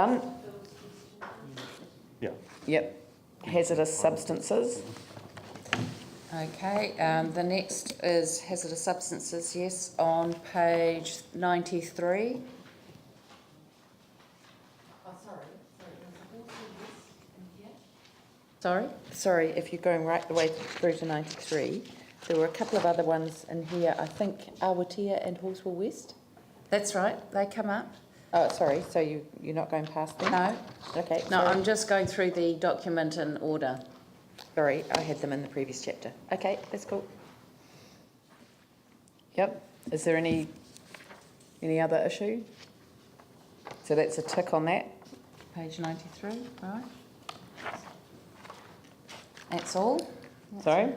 Yeah. Yep. Hazardous substances. Okay, the next is hazardous substances, yes, on page 93. Sorry, if you're going right the way through to 93, there were a couple of other ones in here, I think Awatea and Horswell West. That's right, they come up. Oh, sorry, so you're not going past them? No. Okay. No, sorry. I'm just going through the document in order. Sorry, I had them in the previous chapter. Okay, that's cool. Yep. Is there any other issue? So that's a tick on that. Page 93, right. That's all. Sorry?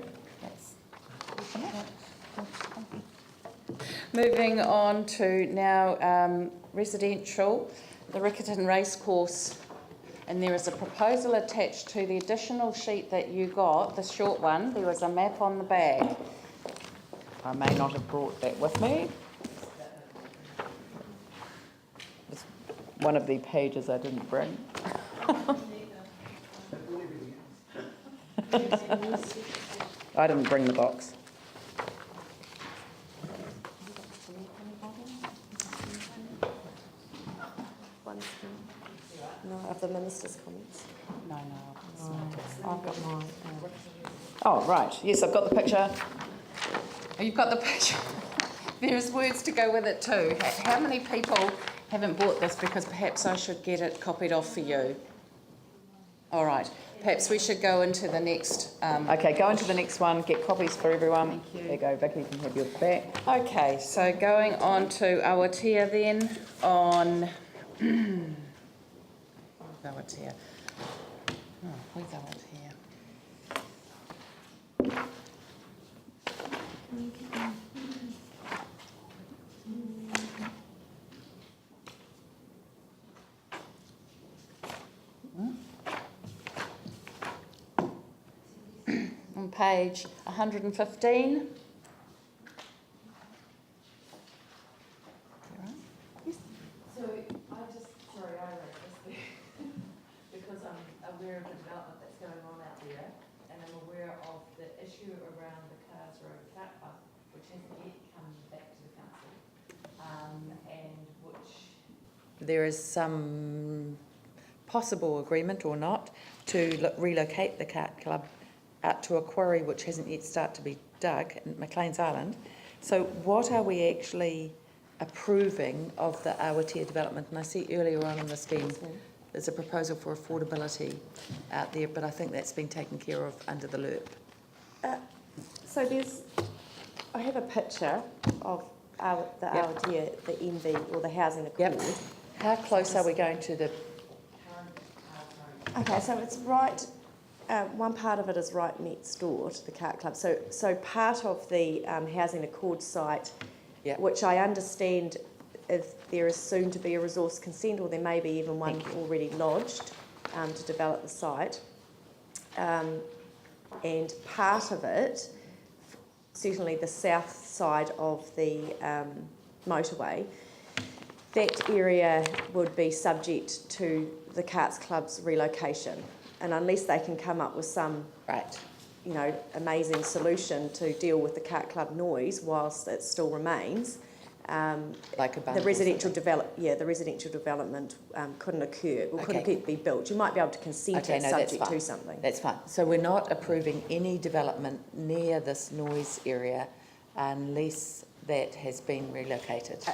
Moving on to now residential, the Riccarton Racecourse, and there is a proposal attached to the additional sheet that you got, the short one. There was a map on the back. I may not have brought that with me. It's one of the pages I didn't bring. I didn't bring the box. No, of the minister's comments. No. I've got mine. Oh, right. Yes, I've got the picture. Oh, you've got the picture. There's words to go with it too. How many people haven't bought this? Because perhaps I should get it copied off for you. All right. Perhaps we should go into the next... Okay, go into the next one. Get copies for everyone. Thank you. There you go, Vicky, you can have yours back. Okay, so going on to Awatea then, on... Awatea. Oh, where's Awatea? On page 115. So I wrote this because I'm aware of the development that's going on out there, and I'm aware of the issue around the Cars Road car park, which hasn't yet come back to the council, and which... There is some possible agreement or not to relocate the kart club out to a quarry which hasn't yet started to be dug in McLean's Island. So what are we actually approving of the Awatea development? And I see earlier on in the scheme there's a proposal for affordability out there, but I think that's been taken care of under the LURP. So I have a picture of the Awatea, the MV, or the housing accord. Yep. How close are we going to the... Okay, so it's right, one part of it is right next door to the kart club. So part of the housing accord site, which I understand if there is soon to be a resource consent, or there may be even one already lodged to develop the site. And part of it, certainly the south side of the motorway, that area would be subject to the Karts Club's relocation. And unless they can come up with some, amazing solution to deal with the Kart Club noise whilst it still remains, the residential development couldn't occur or couldn't be built. You might be able to consent it subject to something. That's fine. So we're not approving any development near this noise area unless that has been relocated.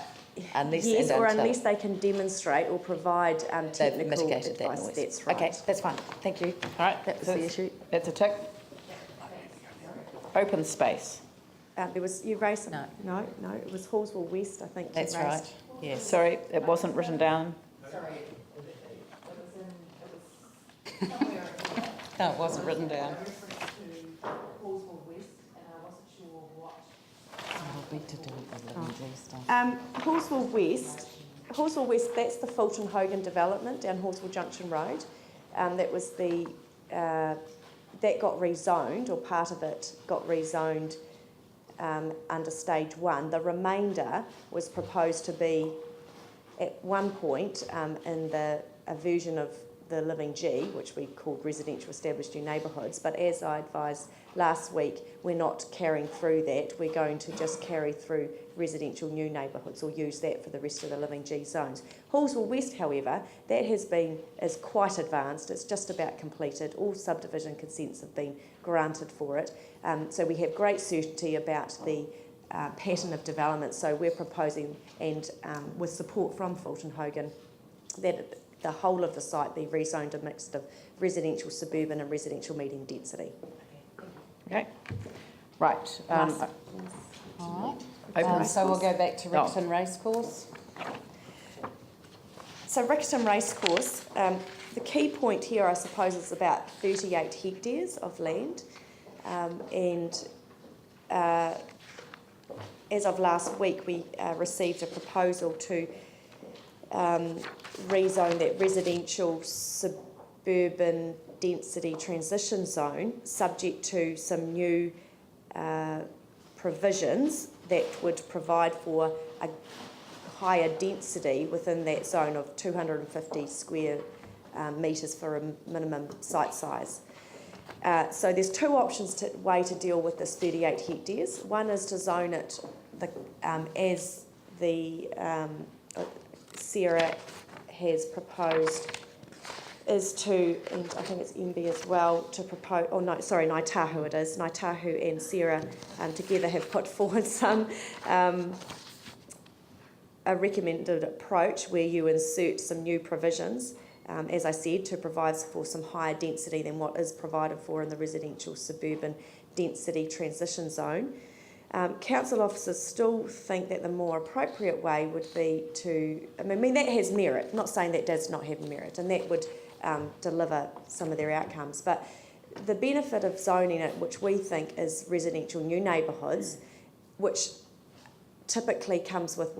Unless they can demonstrate or provide technical mitigated advice. That noise. That's right. Okay, that's fine. Thank you. All right, that was the issue. That's a tick. Open space. You raised something? No, it was Horswell West, I think. That's right. Yeah, sorry, it wasn't written down. Sorry, it was somewhere. No, it wasn't written down. To Horswell West, and I wasn't sure what. It'll be to do with the living stuff. Horswell West, that's the Fulton Hogan development down Horswell Junction Road. That was that got rezoned, or part of it got rezoned under stage 1. The remainder was proposed to be at one point in the a version of the Living G, which we called residential established new neighbourhoods, but as I advised last week, we're not carrying through that. We're going to just carry through residential new neighbourhoods or use that for the rest of the Living G zones. Hallsville West, however, that is quite advanced. It's just about completed. All subdivision consents have been granted for it. So we have great certainty about the pattern of development. So we're proposing, and with support from Fulton Hogan, that the whole of the site be rezoned a mix of residential, suburban and residential medium density. Okay. Right. All Open right. race So we'll course. go back to Riccarton Racecourse. So Riccarton Racecourse, the key point here, I suppose, is about 38 hectares of land, and as of last week, we received a proposal to rezone that residential suburban density transition zone, subject to some new provisions that would provide for a higher density within that zone of 250 square metres for a minimum site size. So there's two options way to deal with this 38 hectares. One is to zone it as the Sarah has proposed, is to, and I think it's MB as well, to propose, oh no, sorry, Ngāi Tahu it is. Ngāi Tahu and Sarah together have put forward some a recommended approach where you insert some new provisions, as I said, to provide for some higher density than what is provided for in the residential suburban density transition zone. Council officers still think that the more appropriate way would be to, I mean that has merit, I'm not saying that does not have merit, and that would deliver some of their outcomes, but the benefit of zoning it, which we think is residential new neighbourhoods, which typically comes with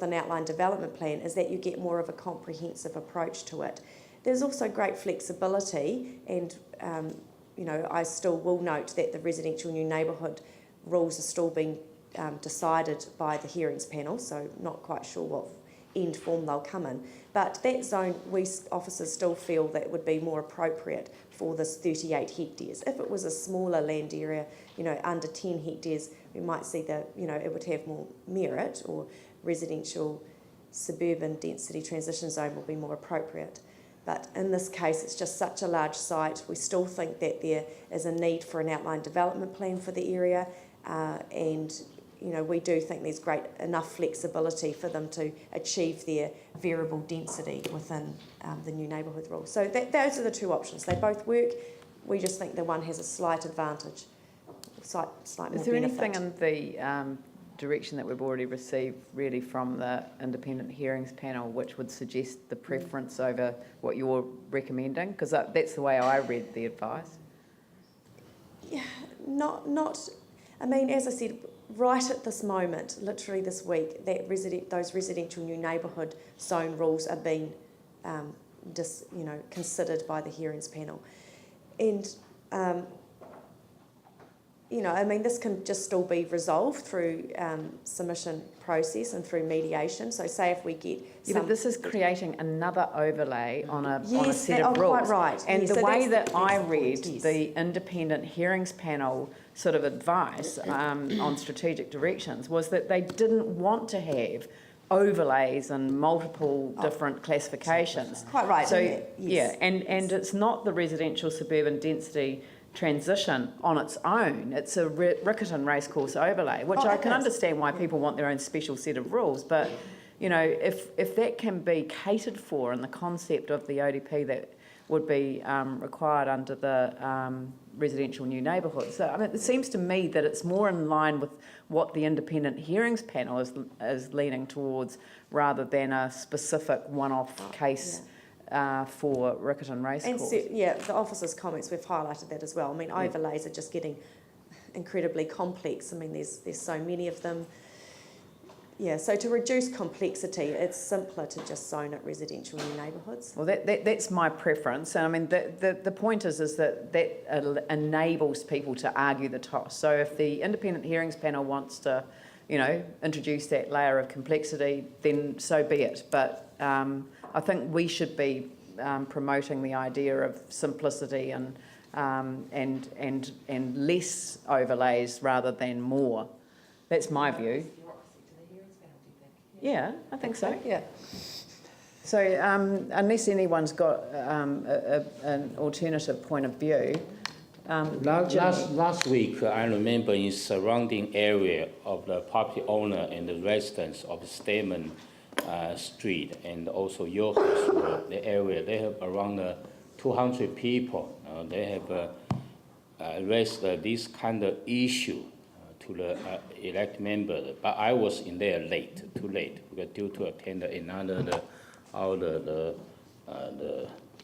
an outline development plan, is that you get more of a comprehensive approach to it. There's also great flexibility, and I still will note that the residential new neighbourhood rules are still being decided by the hearings panel, so not quite sure what end form they'll come in. But that zone, we officers still feel that would be more appropriate for this 38 hectares. If it was a smaller land area, under 10 hectares, we might see that, it would have more merit, or residential suburban density transition zone will be more appropriate. But in this case, it's just such a large site. We still think that there is a need for an outline development plan for the area, and we do think there's great enough flexibility for them to achieve their variable density within the new neighbourhood rule. So those are the two options. They both work. We just think the one has a slight advantage, slight more benefit. Is there anything in the direction that we've already received really from the independent hearings panel which would suggest the preference over what you're recommending? Because that's the way I read the advice. Yeah, not. I mean, as I said, right at this moment, literally this week, those residential new neighbourhood zone rules are being considered by the hearings panel. And, this can just still be resolved through submission process and through mediation. So say if we get but this is creating another overlay on a set of rules. rules. Quite right. And yes, the so way that I the read point, yes. the independent hearings panel sort of advice on strategic directions was that they didn't want to have overlays and multiple different classifications. Quite right. So yes. yeah, and it's not the residential suburban density transition on its own. It's a Riccarton Racecourse overlay, which I can understand why people want their own special set of rules, but if that can be catered for in the concept of the ODP that would be required under the residential new neighbourhood. So it seems to me that it's more in line with what the independent hearings panel is leaning towards, rather than a specific one-off case for Riccarton Racecourse. And the officers' comments, we've highlighted that as well. I mean, overlays are just getting incredibly complex. I mean, there's so many of them. Yeah, so to reduce complexity, it's simpler to just zone it residential new neighbourhoods. Well, that's my preference. And I mean, the point is that enables people to argue the toss. So if the independent hearings panel wants to, introduce that layer of complexity, then so be it. But I think we should be promoting the idea of simplicity and less overlays rather than more. That's my view. Yeah, I think so. Yeah. So unless anyone's got an alternative point of view. Last week, I remember in surrounding area of the property owner and the residents of Stamen Street and also Yoko's Road, the area, they have around 200 people. They have raised this kind of issue to the elect member, but I was in there too late, because due to attend another the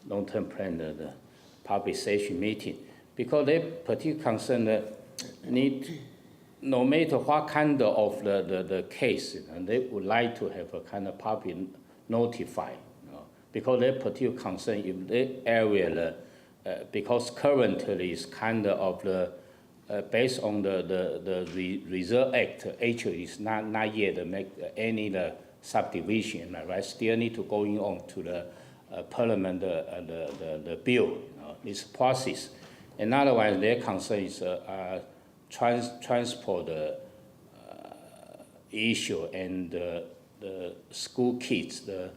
long-term plan, the public session meeting, because they particularly concerned need, no matter what kind of the case, and they would like to have a kind of public notified, because they're particularly concerned if the area, because currently is kind of the based on the Reserve Act, actually is not yet make any subdivision, right? Still need to going on to the Parliament the bill, this process. And otherwise, their concern is transport issue and the school kids, the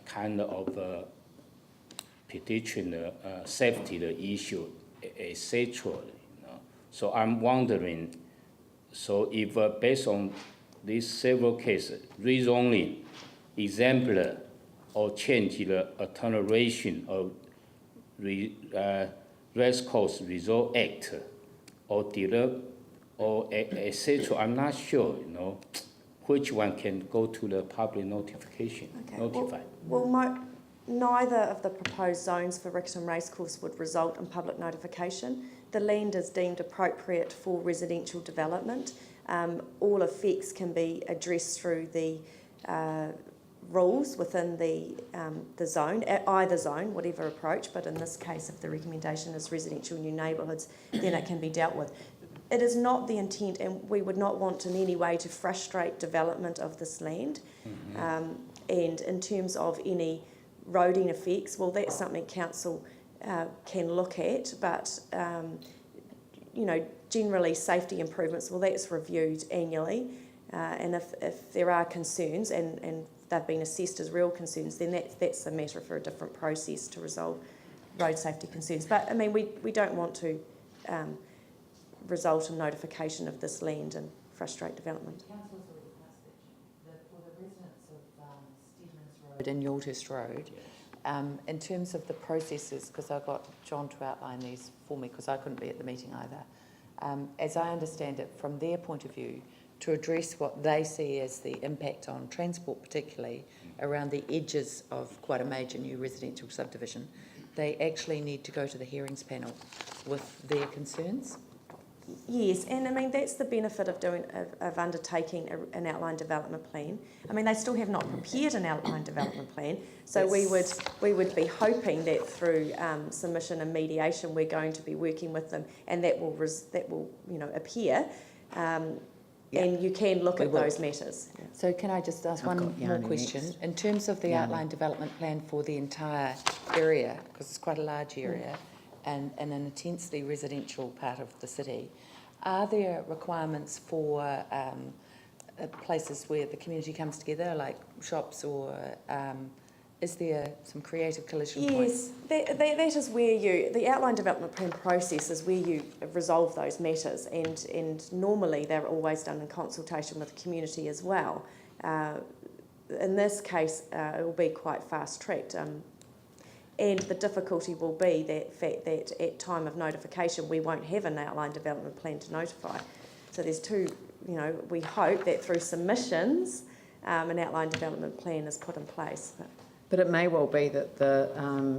kind of pedestrian safety the issue, etc. So I'm wondering, so if based on these several cases, rezoning, exemplar, or change the attenuation of Race Course Resort Act, or develop, or etc. I'm not sure, which one can go to the public notification, notified. Well, neither of the proposed zones for Riccarton Racecourse would result in public notification. The land is deemed appropriate for residential development. All effects can be addressed through the rules within the zone, either zone, whatever approach, but in this case, if the recommendation is residential new neighbourhoods, then it can be dealt with. It is not the intent, and we would not want in any way to frustrate development of this land. Mm-hmm. And in terms of any roading effects, well, that's something council can look at, but generally safety improvements, well, that's reviewed annually, and if there are concerns and they've been assessed as real concerns, then that's a matter for a different process to resolve road safety concerns. But I mean, we don't want to result in notification of this land and frustrate development. Council's already passed that. For the residents of Steedmans Road and Yaldhurst Road, in terms of the processes, because I got John to outline these for me because I couldn't be at the meeting either. As I understand it, from their point of view, to address what they see as the impact on transport, particularly around the edges of quite a major new residential subdivision, they actually need to go to the hearings panel with their concerns. Yes, and I mean that's the benefit of undertaking an outline development plan. I mean they still have not prepared an outline development plan, so we would be hoping that through submission and mediation we're going to be working with them, and that will appear. And you can look at those matters. Yeah. So can I just ask one more question? Next. In terms of the outline development plan for the entire area, because it's quite a large area, and an intensely residential part of the city, are there requirements for places where the community comes together, like shops, or is there some creative collision points? Yes, that is where the outline development plan process is where you resolve those matters, and normally they're always done in consultation with the community as well. In this case, it will be quite fast-tracked. And the difficulty will be that fact that at time of notification we won't have an outline development plan to notify. So there's two, we hope that through submissions an outline development plan is put in place. But it may well be that the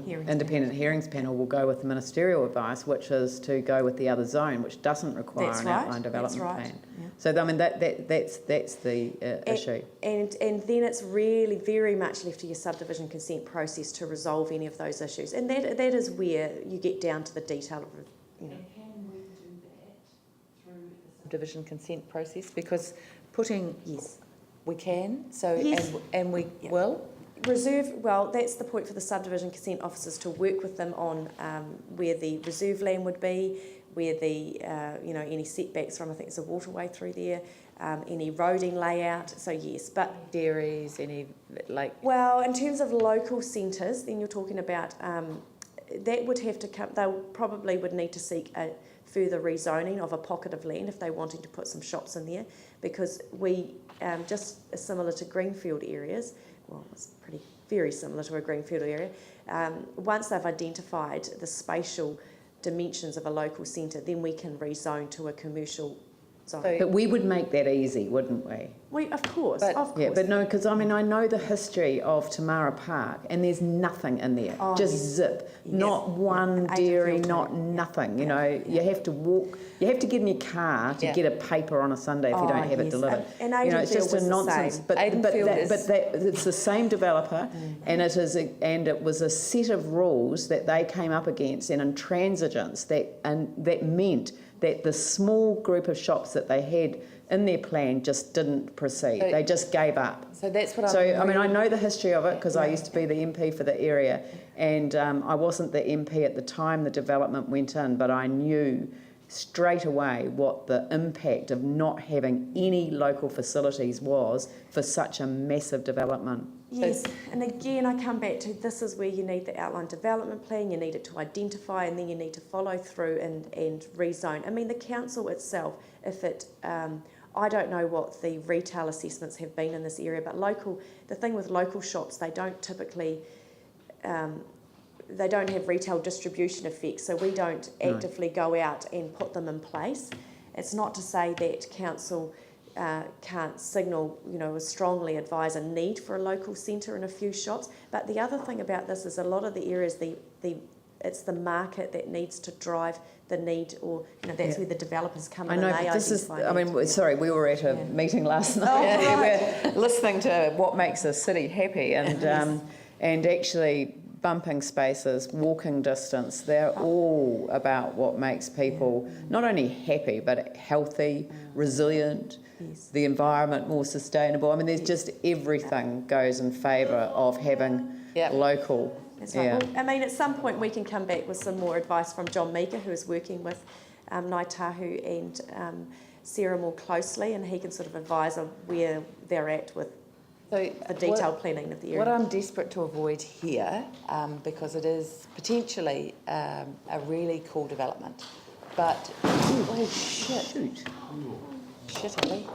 independent hearings panel will go with the ministerial advice, which is to go with the other zone, which doesn't require outline development plan. Yeah. So I mean that's the issue. And then it's really very much left to your subdivision consent process to resolve any of those issues, and that is where you get down to the detail of. And can we do that through the Subdivision consent process? Because we can. So yes. and we will. Well, that's the point for the subdivision consent officers to work with them on where the reserve land would be, where the, any setbacks from, I think there's a waterway through there, any roading layout, so yes, but... Dairies, any, like... Well, in terms of local centres, then you're talking about, that would have to come, they probably would need to seek a further rezoning of a pocket of land if they wanted to put some shops in there, because we, just similar to greenfield areas, well, it's very similar to a greenfield area, once they've identified the spatial dimensions of a local centre, then we can rezone to a commercial zone. But we would make that easy, wouldn't we? Of course. Yeah, but no, because I mean, I know the history of Tamara Park, and there's nothing in there, just zip. Yes. Not one dairy, not nothing. You know, you have to walk, you have to get in your car to get a paper on a Sunday if you don't have it delivered. And it's just a nonsense. But it's the same developer, and it was a set of rules that they came up against, and intransigence that meant that the small group of shops that they had in their plan just didn't proceed. They just gave up. So that's what I know the history of it because I used to be the MP for the area, and I wasn't the MP at the time the development went in, but I knew straight away what the impact of not having any local facilities was for such a massive development. Yes, and again I come back to this is where you need the outline development plan, you need it to identify, and then you need to follow through and rezone. I mean, the council itself, if it, I don't know what the retail assessments have been in this area, but the thing with local shops, they don't typically, they don't have retail distribution effects, so we don't actively go out and put them in place. It's not to say that council can't signal, or strongly advise a need for a local centre and a few shops. But the other thing about this is a lot of the areas, it's the market that needs to drive the need, or that's where the developers come in. I know, but this is. I mean, sorry, we were at a meeting last night. We were listening to what makes a city happy, and and actually bumping spaces, walking distance. They're all about what makes people not only happy but healthy, resilient. Yes. The environment more sustainable. I mean, there's just everything goes in favour of having local. That's right. Well, I mean, at some point we can come back with some more advice from John Meeker, who is working with Ngāi Tahu and Sarah more closely, and he can sort of advise on where they're at with the detailed planning of the area. What I'm desperate to avoid here, because it is potentially a really cool development, but... Oh, shit. Shoot. Shit, Ellie.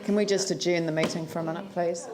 Can we just adjourn the meeting for a minute, please?